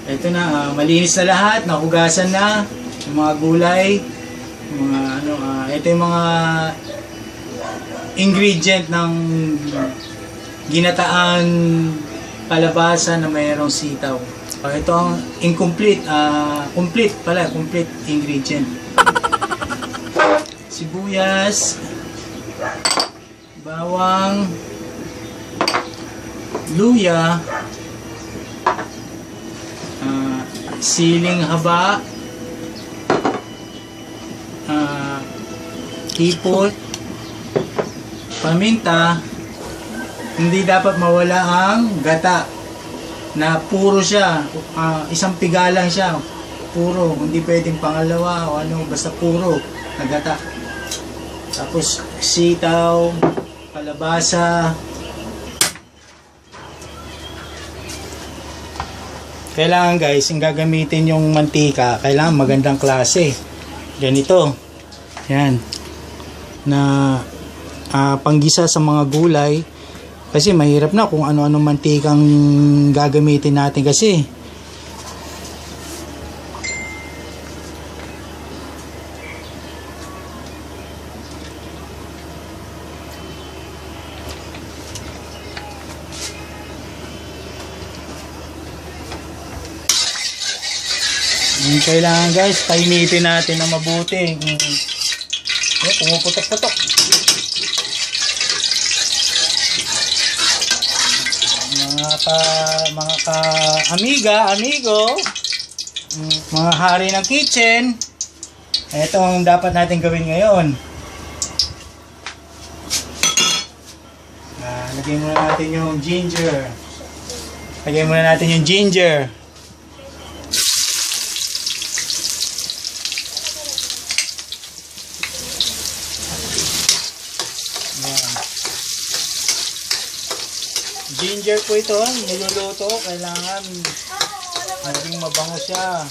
Ito na, malinis na lahat, nahugasan na yung mga gulay, yung mga ito yung mga ingredient ng ginataan kalabasa na mayroong sitaw. Ito ang incomplete, complete ingredient. Sibuyas, bawang, luya, siling haba, hipot, paminta. Hindi dapat mawala ang gata na puro siya, isang piga lang siya, puro, hindi pwedeng pangalawa o ano, basta puro na gata. Tapos sitaw, kalabasa. Kailangan guys, yung gagamitin yung mantika, kailangan magandang klase. Ganito. Yan. Na panggisa sa mga gulay. Kasi mahirap na kung ano-ano mantikang gagamitin natin kasi. Kailangan guys, painitin natin na mabuti. Pumuputok-putok. Mga amigo, mga hari ng kitchen, ito ang dapat natin gawin ngayon. Lagyan muna natin yung ginger. Ginger po ito, niluluto, kailangan maging mabango siya.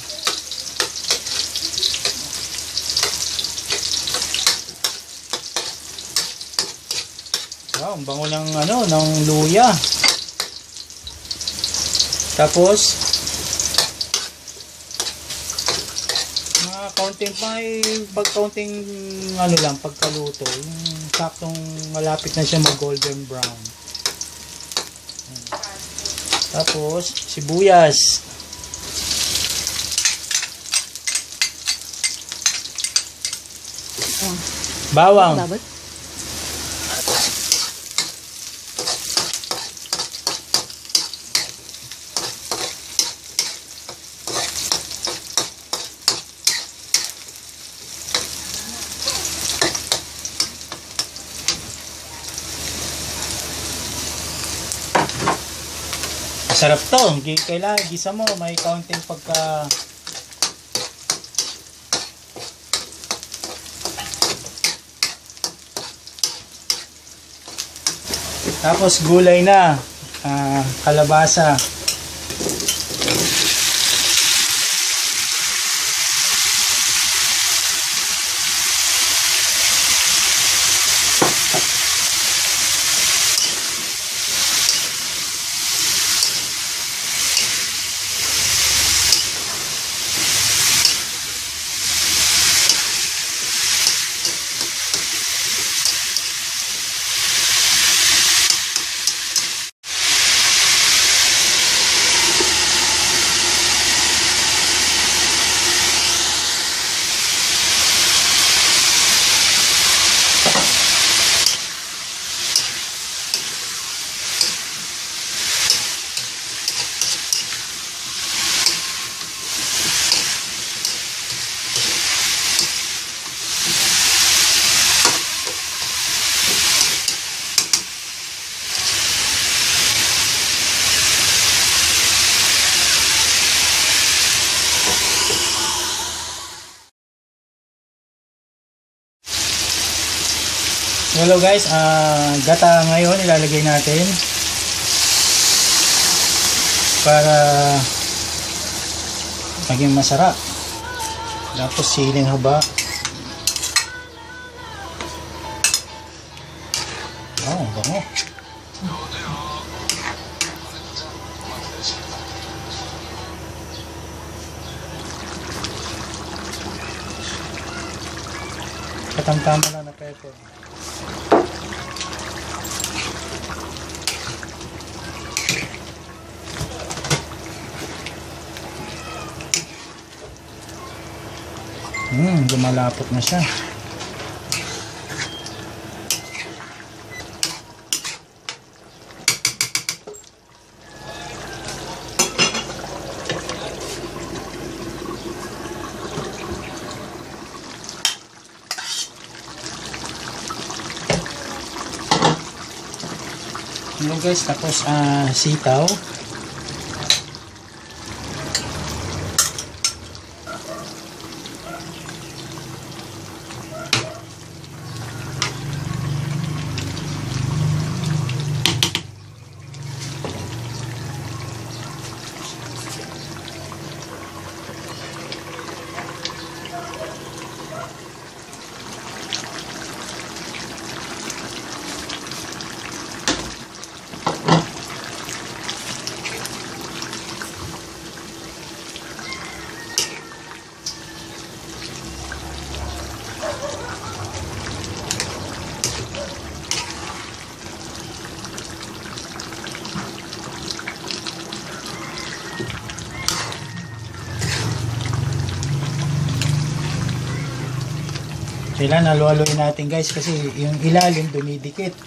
Wow, ang bango ng ng luya. Tapos pagkaunting lang pagkaluto, yung saktong malapit na siya mag golden brown. Tapos sibuyas, bawang, sarap to. Kailangan gisa mo, may kaunting pagka tapos gulay na, kalabasa, Hello guys, gata ngayon ilalagay natin para maging masarap. Tapos siling haba. Oh, bango. Katamtama lang na pepper. Lumalapot na siya. Yun guys, tapos sitaw. Kailangan halo-haloin natin guys kasi yung ilalim dumidikit.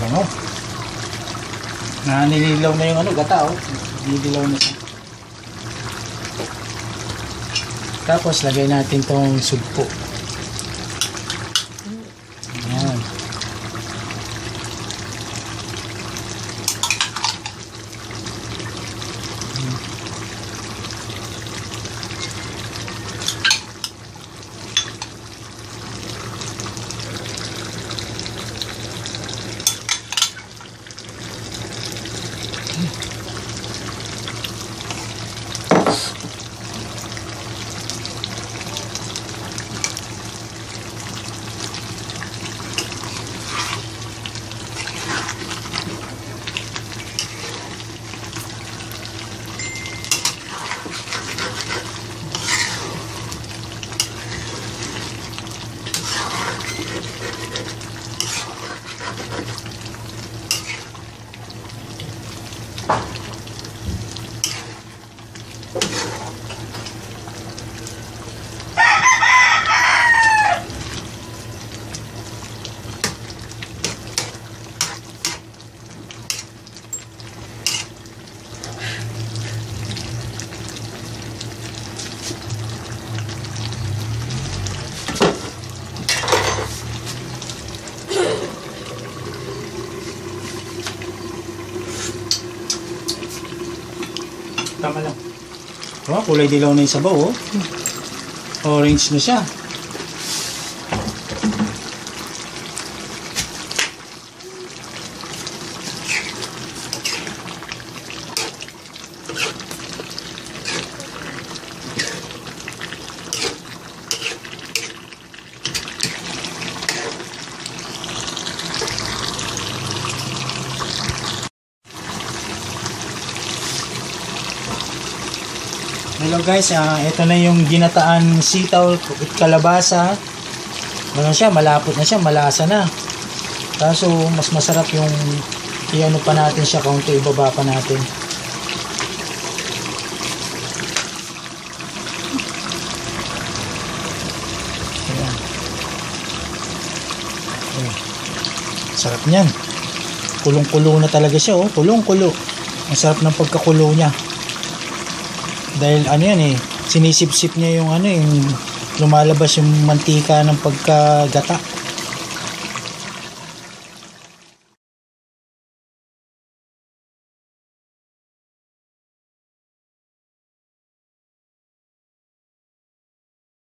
Bango. Nililaw na yung gata oh. Nililaw na siya. Tapos lagay natin tong sugpo. Ayan. Tama lang. Oh, kulay dilaw na yung sabaw oh. Orange na siya. Hello guys, ito na yung ginataan sitaw at kalabasa. Ano siya, malapot na siya, malasa na. Kaso mas masarap yung i-ano pa natin siya, kaunti ibaba pa natin. Ayan. Ayan. Sarap niyan. Kulong-kulo na talaga siya oh, kulong-kulo. Ang sarap ng pagkakulo niya. Dahil ano yan eh, sinisip-sip niya yung yung lumalabas yung mantika ng pagkagata.